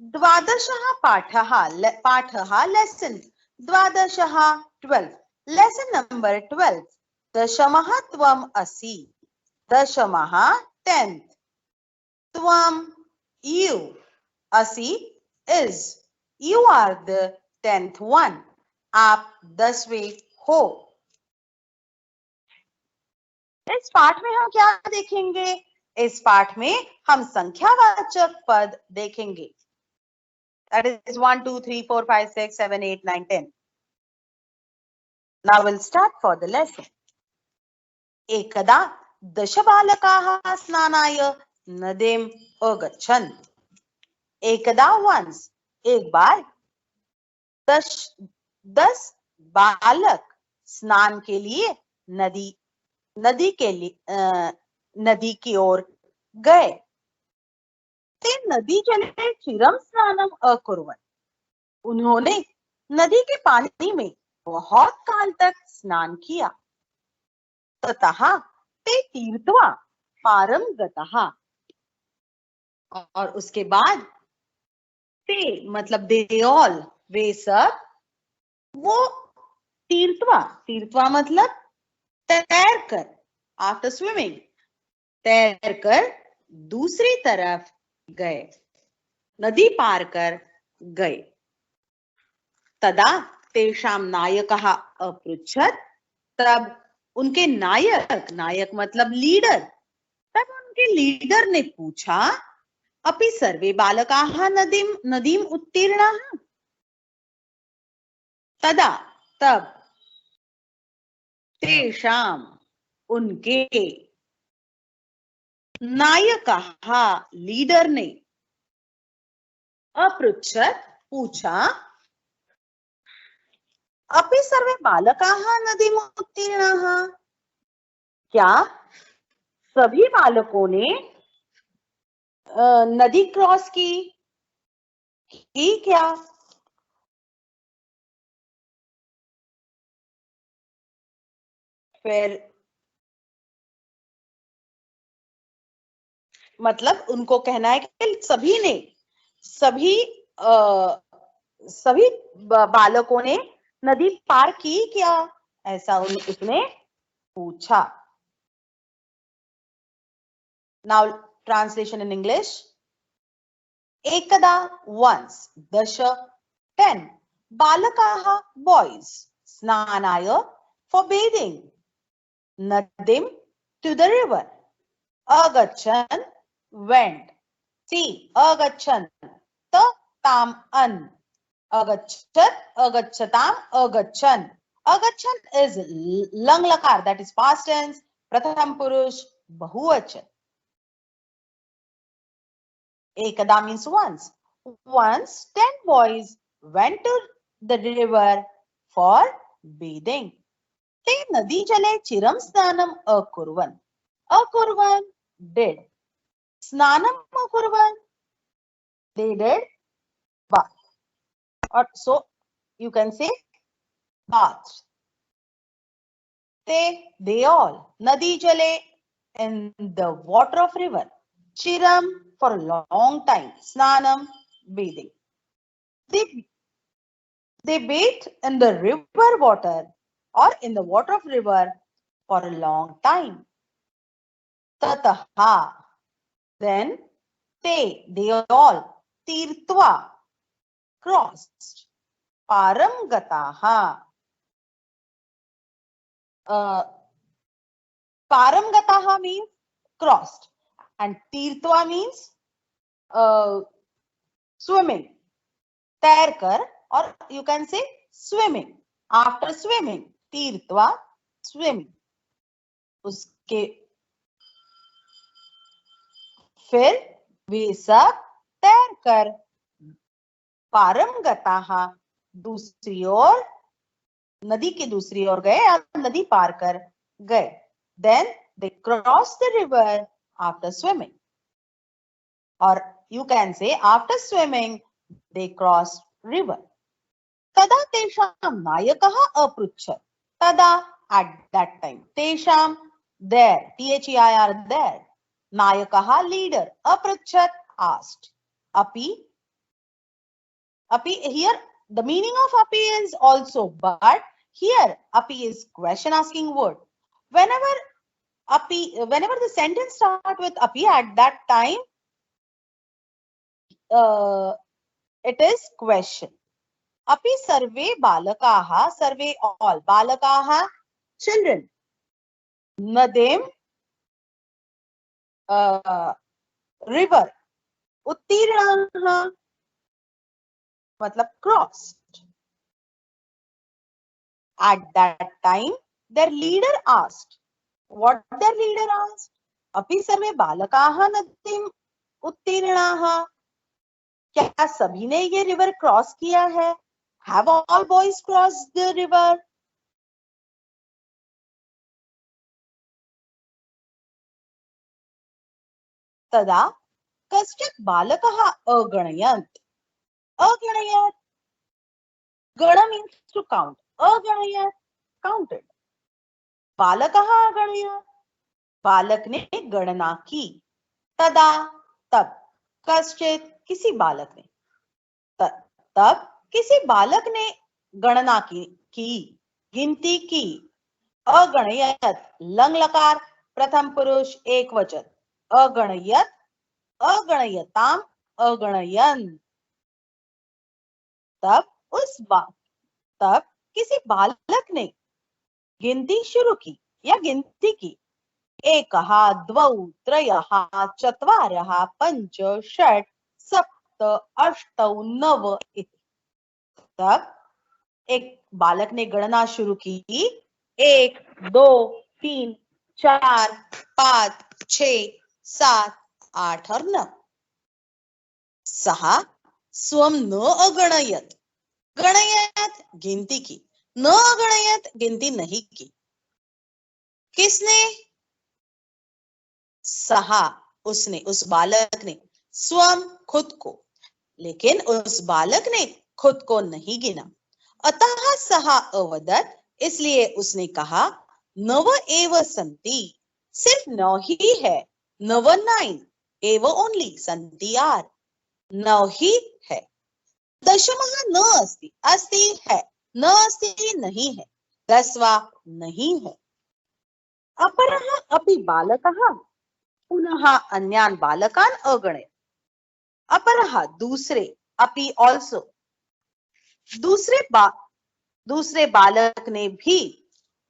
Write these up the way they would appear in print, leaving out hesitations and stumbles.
द्वादशः पाठः lesson द्वादशः 12 lesson number 12 दशमः त्वम् असि दशमः 10th त्वम् you असि is you are the 10th one आप 10वें हो। इस पाठ में हम क्या देखेंगे? इस पाठ में हम संख्यावाचक पद देखेंगे। That is 1, 2, 3, 4, 5, 6, 7, 8, 9, 10. Now we'll start for the lesson. एकदा दशबालकाः स्नानाय नदीम् अगच्छन्। एकदा once एक बार 10 बालक स्नान के लिए नदी की ओर गए। ते नदी जले चिरं स्नानम अकुर्वन् उन्होंने नदी के पानी में बहुत काल तक स्नान किया। ततः ते तीर्थवा पारम गतः और उसके बाद ते मतलब दे ऑल वे सब वो तीर्थवा मतलब तैर कर आफ्टर स्विमिंग तैर कर दूसरी तरफ गए नदी पार कर गए। तदा तेषां नायकः अपृच्छत् तब उनके नायक मतलब लीडर तब उनके लीडर ने पूछा अपि सर्वे बालकाः नदीम उत्तीर्णाः तदा तब तेषां उनके नायकः लीडर ने अपृच्छत् पूछा अपि सर्वे बालकाः नदीम उत्तीर्णाः क्या सभी बालकों ने नदी क्रॉस की क्या? फिर मतलब उनको कहना है कि सभी बालकों ने नदी पार की क्या? ऐसा उसने पूछा। Now translation in English. एकदा once 10 बालकाः boys स्नानाय for bathing Nadeem to the river अगच्छन् went see अगच्छन् त ताम अन अगच्छत् अगच्छताम अगच्छन् अगच्छन् is lang lakar that is past tense pratham purush bahuvachan. Ekada means once 10 boys went to the river for bathing. ते नदी जले चिरम स्नानम अकुर्वन् did स्नानम अकुर्वन् they did bath or so you can say bath. They all nadi jale in the water of river chiram for a long time snanam bathing they bathed in the river water or in the water of river for a long time. Tataha then they all tirtva crossed param gataha param gataha means crossed and tirtva means swimming तैर कर or you can say swimming after swimming tirtva swimming उसके फिर वे सब तैर कर पारम गताः दूसरी ओर नदी के दूसरी ओर गए या नदी पार कर गए. Then they crossed the river after swimming, or you can say after swimming they crossed river. तदा तेषां नायकः अपृच्छत्. तदा at that time तेषां there THEIR there नायकः leader अपृच्छत् asked. अपि Api here, the meaning of api is also, but here api is question asking word. Whenever the sentence start with api, at that time it is question. Api sarve balakaha, sarve all balakaha, children, nadim river, uttirnaha matlab crossed. At that time their leader asked, what their leader asked? Api sarve balakaha nadim उत्तीर्णाः, क्या सभी ने ये river cross किया है? Have all boys crossed the river? तदा कश्चित् बालकः अगणयत्. अगणयत्, गण means to count. अगणयत्, counted. बालकः अगणयत्, बालक ने गणना की. तदा, तब, कश्चित्, किसी बालक ने, तब किसी बालक ने गणना की, गिनती की. अगणयत्, लंग लकार, प्रथम पुरुष एक वचन. अगणयत्, अगणयताम, अगणयन्. तब किसी बालक ने गिनती शुरू की या गिनती की. एकः, द्वौ, त्रयः, चत्वारः, पञ्च, षट्, सप्त, अष्टौ, नव इति. तब एक बालक ने गणना शुरू की. 1, 2, 3, 4, 5, 6, 7, 8 और 9. सः स्वं न अगणयत्, गणयत् गिनती की, न अगणयत् गिनती नहीं की. किसने? सः, उसने, उस बालक ने. स्वं, खुद को. लेकिन उस बालक ने खुद को नहीं गिना. अतः सः अवदत्, इसलिए उसने कहा, नव एव सन्ति, सिर्फ 9 ही है. नव 9, एव ओनली, सन्ति आर, 9 ही है. दशमः न अस्ति, अस्ति है, न अस्ति नहीं है, 10वां नहीं है. अपरः अपि बालकः पुनः अन्यान् बालकान् अगणयत्. अपरः दूसरे, अपि ऑल्सो, दूसरे बालक ने भी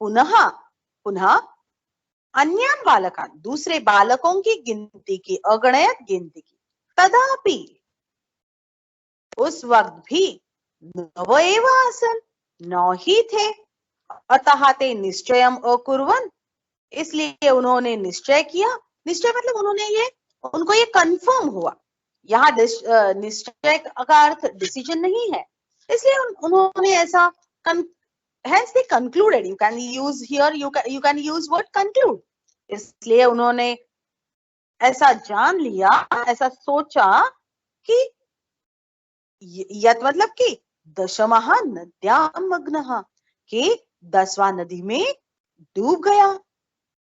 पुनः अन्यान् बालकान्, दूसरे बालकों की गिनती की. अगणयत् गिनती की. तदापि, उस वक्त भी, नव एव आसन्, 9 ही थे. अतः ते निश्चयम् अकुर्वन्, इसलिए उन्होंने निश्चय किया. निश्चय मतलब उनको ये कंफर्म हुआ. यहाँ निश्चय का अर्थ डिसीजन नहीं है, इसलिए उन्होंने ऐसा hence they concluded. You can use here, you can use word conclude. इसलिए उन्होंने ऐसा जान लिया, ऐसा सोचा कि यत् मतलब कि दशमः नद्यां मग्नः, कि 10वां नदी में डूब गया.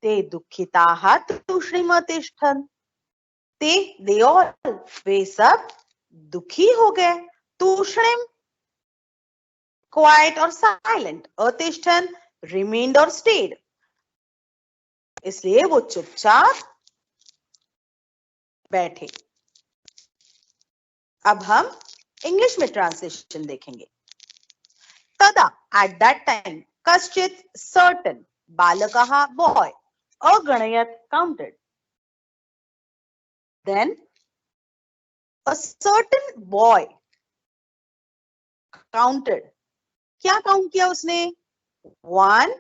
ते दुःखिताः तूष्णीम् अतिष्ठन्, they all, वे सब दुखी हो गए. तूष्णीम्, quiet और silent. अतिष्ठन्, remained और stayed. इसलिए वो चुपचाप बैठे. अब हम इंग्लिश में ट्रांसलेशन देखेंगे. तदा, at that time, कश्चित्, certain, बालकः, boy, अगणयत्, counted. Then a certain boy counted. क्या काउंट किया उसने? 1,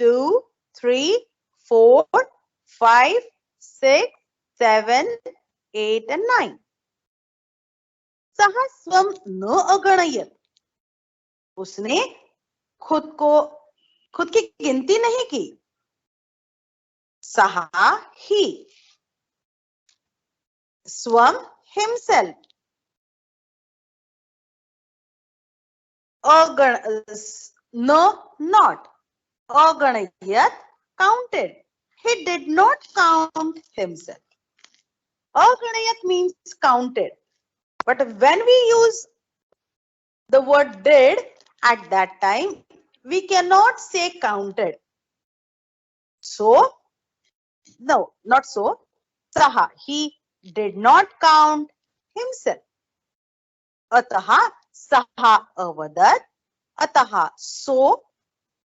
2, 3, 4, 5, 6, 7, 8 and 9. सः स्वं न अगणयत्, उसने खुद की गिनती नहीं की. सः, ही, स्वं, himself, not, अगणयत्, counted. He did not count himself. Aganayat means counted. But when we use The word did at that time, we cannot say counted. So, no, not so. Saha, he did not count himself. Ataha, saha avadat. Ataha, so.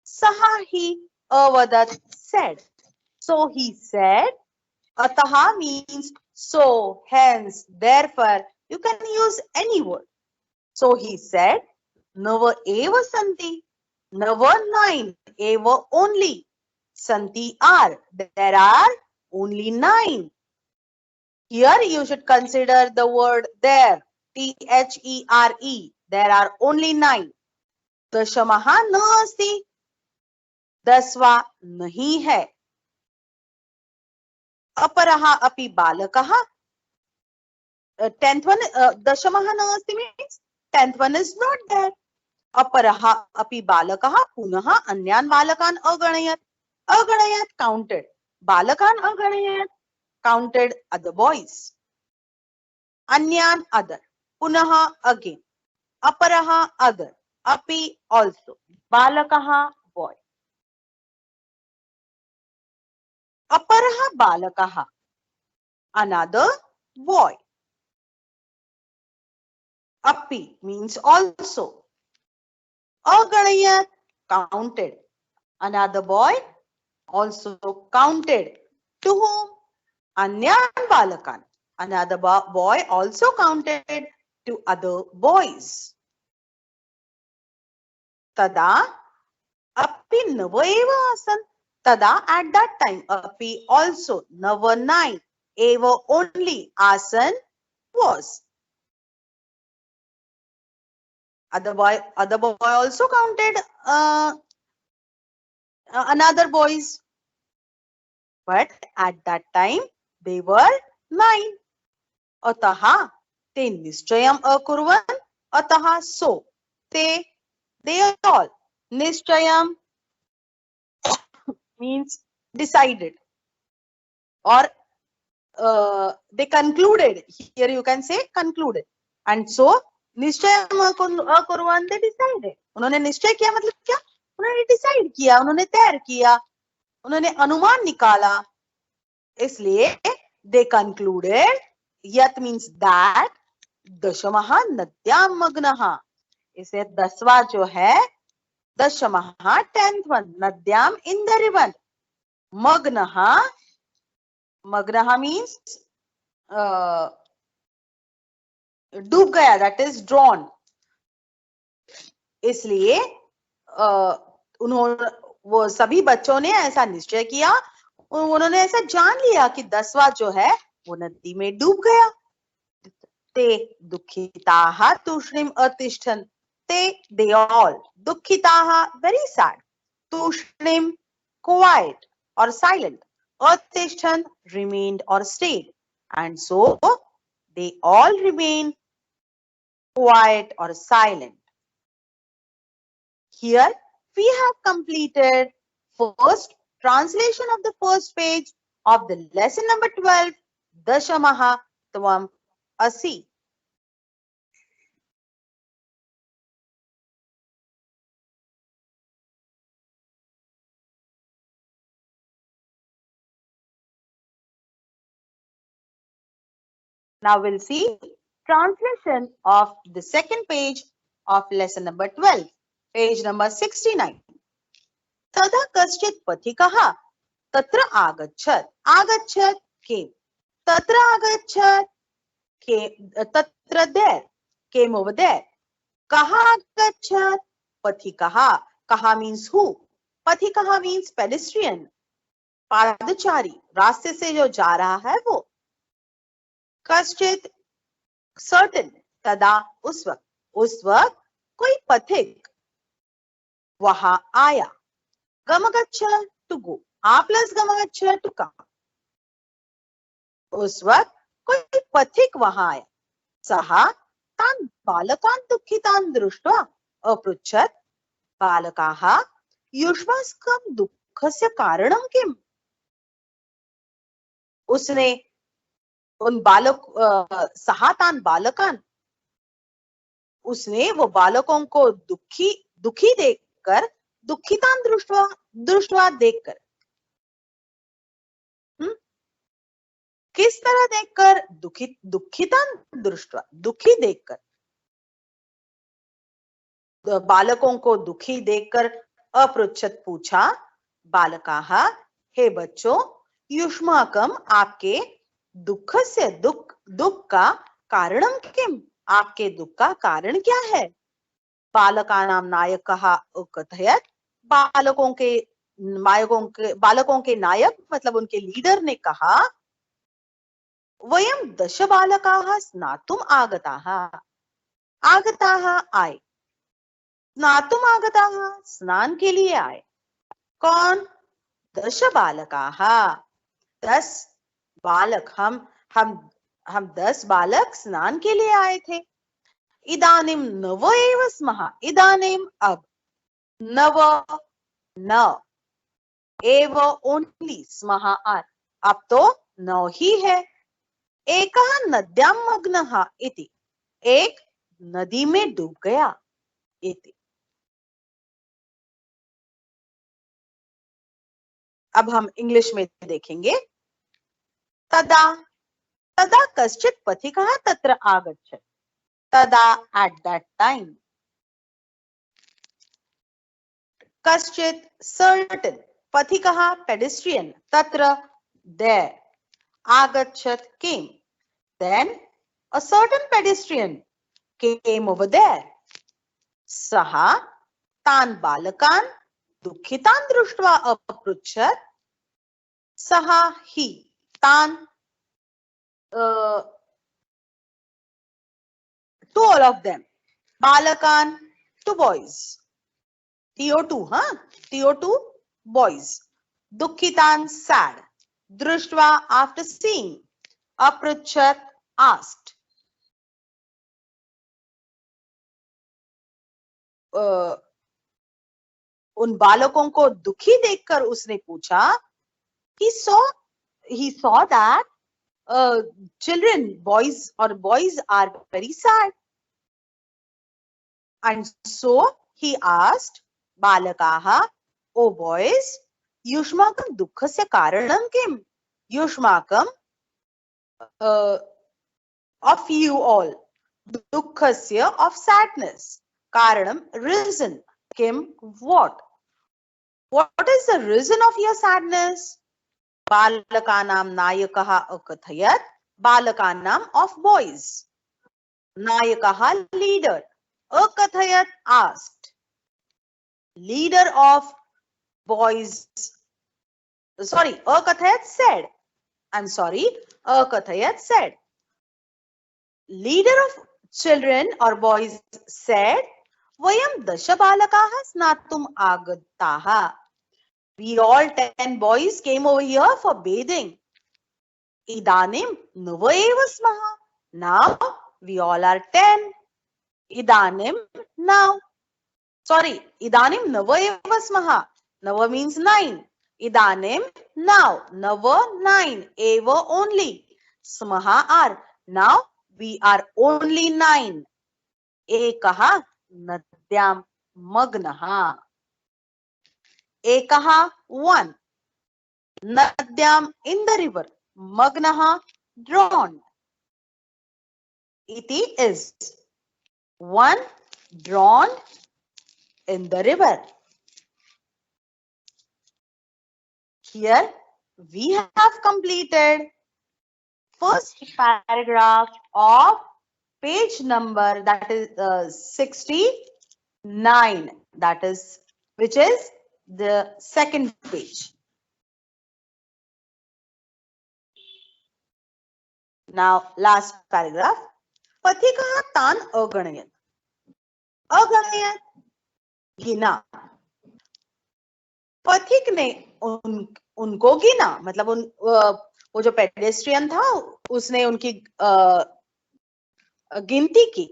Saha, he avadat said. So he said. Ataha means so, hence, therefore. You can use any word. So he said, Nava eva santi. Nava 9. Eva only. Santi are. There are only 9. Here you should consider the word there. There. There are only 9. Dashamaha न अस्ति. 10वां नहीं है. अपरहा अपि बालकः. 10th one, दशमः न अस्ति means 10th one is not there. अपरः अपि बालकः पुनः अन्यान् बालकान् अगणयत्. अगणयत् counted. बालकान् अगणयत् counted other boys. अन्यान् other. पुनः again. अपरः other. अपि also. बालकः boy. अपरः बालकः another boy. Api means also. Aganayat counted. Another boy also counted. To whom? Anyan balakan. Another boy also counted to other boys. Tada api nava eva asan. Tada at that time api also nava 9. Eva only asan was. Other boy also counted another boys, but at that time they were 9. Ataha te nischayam akurvan. Ataha so they all. Nischayam means decided or they concluded. Here you can say concluded. And so निश्चय अकुर्वान they decided. उन्होंने निश्चय किया मतलब क्या? उन्होंने decide किया, उन्होंने तय किया, उन्होंने अनुमान निकाला. इसलिए they concluded. Yat means that. दशमः नद्याम मग्नः. इसे 10वां जो है दशमः 10th one नद्याम in the river. मग्नः. मग्नः means डूब गया, that is drawn. इसलिए उन्होंने वो सभी बच्चों ने ऐसा निश्चय किया, उन्होंने ऐसा जान लिया कि 10वां जो है वो नदी में डूब गया. ते दुखिताः तूष्णीम अतिष्ठन्. they all. दुखिताः very sad. तूष्णीम quiet or silent. अतिष्ठन् remained or stayed. And so they all remained quiet or silent. Here we have completed first translation of the first page of the lesson number 12, Dashamaha Tvam Asi. Now we'll see translation of the second page of lesson number 12, page number 69. Tada kaschit pathikaha tatra agachat. Agachat came. Tatra agachat came. Tatra there. Came over there. Kaha agachat. Pathikaha. Kaha means who. Pathikaha means pedestrian. पादचारी. रास्ते से जो जा रहा है वो. कश्चित certain. तदा उस वक्त कोई पथिक वहां आया. गमगच्छ to go. A plus गमगच्छ to come. उस वक्त कोई पथिक वहां आया. सहा तान् बालकान् दुःखितान् दृष्ट्वा अपृच्छत्. बालकाः युष्माकं दुःखस्य कारणं किम्. उसने उन सहा तान् बालकान् उसने वो बालकों को दुखी देखकर, दुखितान दृष्टवा दृष्टवा देखकर, किस तरह देखकर? दुखितान दृष्टवा, दुखी देखकर, बालकों को दुखी देखकर अपृच्छत पूछा, बालकाः, हे बच्चों, युष्माकम, आपके दुख से दुख का कारणम किम, आपके दुख का कारण क्या है? बालकानां नायकः अकथयत्, बालकों के नायक मतलब उनके लीडर ने कहा, वयम दश बालकाः स्नातुम आगताः, आगताः आए, स्नातुम आगताः स्नान के लिए आए। कौन? दश बालकाः, 10 बालक, हम 10 बालक स्नान के लिए आए थे। इदानीम नव एव स्मः, इदानीम अब, नव न एव ओनली स्मः आर, अब तो 9 ही है। एकः नद्यां मग्नः इति, एक नदी में डूब गया इति। अब हम इंग्लिश में देखेंगे। तदा, तदा कश्चित् पथिकः तत्र आगच्छत्, तदा at that time, कश्चित् certain, पथिकः pedestrian, तत्र there, आगच्छत् came, then a certain pedestrian came over there. सः तान् बालकान् दुःखितान् दृष्ट्वा अपृच्छत्, सः ही तान्, to all of them, बालकान्, to boys, TO2, TO2 boys, दुःखितान् sad, दृष्ट्वा after seeing, अपृच्छत् asked, उन बालकों को दुखी देखकर उसने पूछा, he saw that children, boys are very sad, and so he asked, बालकाः, ओ boys, युष्माकं दुःखस्य कारणं किम्, युष्माकं of you all, दुःखस्य of sadness, कारणं reason, Kim what is the reason of your sadness? बालकानां नायकः अकथयत्, बालकानां of boys, नायकः leader, अकथयत् asked, leader of boys, sorry, अकथयत् said, I'm sorry, अकथयत् said, leader of children or boys said, वयं 10 बालकाः स्नातुम् आगताः, we all 10 boys came over here for bathing. इदानीं नव एव स्मः, now we all are 10. इदानीं now, sorry, इदानीं नव एव स्मः, नव means 9. इदानीं now, नव 9, एव only, स्मः are, now we are only 9. एकः नद्यां मग्नः, एकः one, नद्यां in the river, मग्नः drowned, iti is one drowned in the river. Here we have completed first paragraph of page number, that is 69, that is, which is the second page. Now last paragraph. पथिकः तान् अगणयत्, अगणयत् गिना, पथिक ने उनको गिना, मतलब वो जो pedestrian था उसने उनकी गिनती की।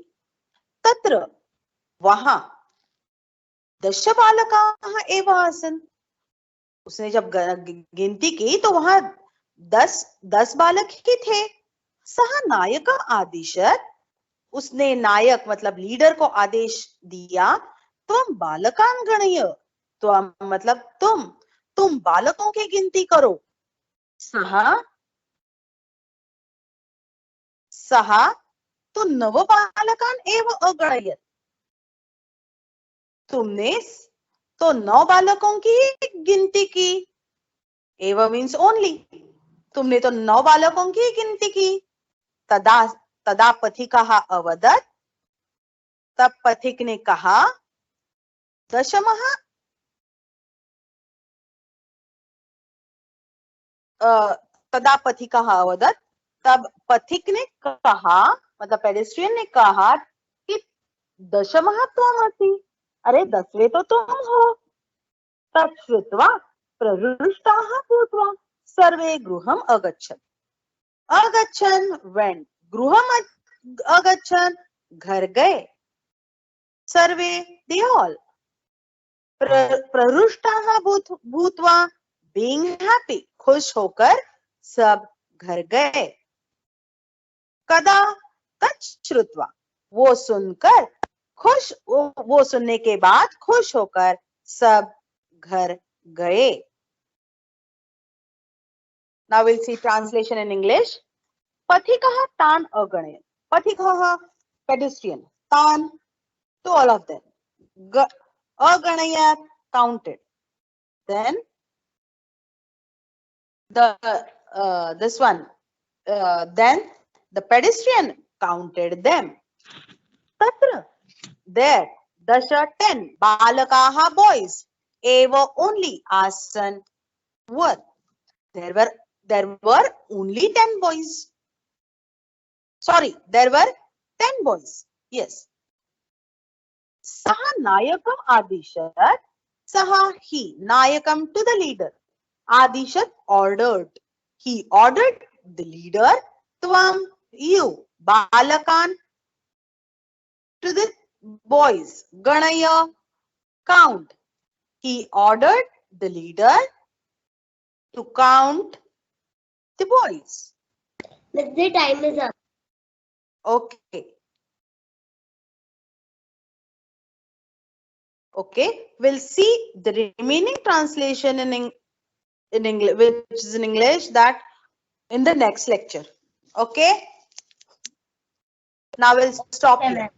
तत्र वहां 10 बालकाः एव आसन्, उसने जब गिनती की तो वहां 10 बालक ही थे। सः नायकः आदिशत्, उसने नायक मतलब लीडर को आदेश दिया, त्वं बालकान् गणय, त्वं मतलब तुम बालकों की गिनती करो। सः तो नवबालकान् एव अगणयत्, तुमने तो 9 बालकों की गिनती की। एव मीन्स ओनली, तुमने तो 9 बालकों की गिनती की। तदा पथिकः अवदत्, तब पथिक ने कहा, दशमः तदा पथिकः अवदत्, तब पथिक ने कहा मतलब पेडेस्ट्रियन ने कहा कि दशमः त्वमसि, अरे 10वें तो तुम हो। तत् श्रुत्वा प्रहृष्टाः भूत्वा सर्वे गृहम् अगच्छन्। वेंट, गृहम् अगच्छन्, घर गए। सर्वे, दे ऑल, प्रहृष्टाः भूत्वा, बीइंग हैप्पी, खुश होकर सब घर गए। कदा, तत् श्रुत्वा, वो सुनकर खुश, वो सुनने के बाद खुश होकर सब घर गए। Now we'll see translation in English. Pathikah tan agane. Pathikah, pedestrian. Tan, to all of them. Aganayat, counted. Then this one. Then the pedestrian counted them. Tatra, there. Dasha 10. Balakaha, boys. Eva only. Asan, were. There were only 10 boys. Sorry, there were 10 boys. Yes. Saha Nayakam Adishat. Saha, he. Nayakam, to the leader. Adishat, ordered. He ordered the leader. Tvam, you. Balakan, to the boys. Ganaya, count. He ordered the leader to count the boys. The time is up. Okay. Okay, we'll see the remaining translation in English, which is in English, that in the next lecture. Okay. Now we'll stop here.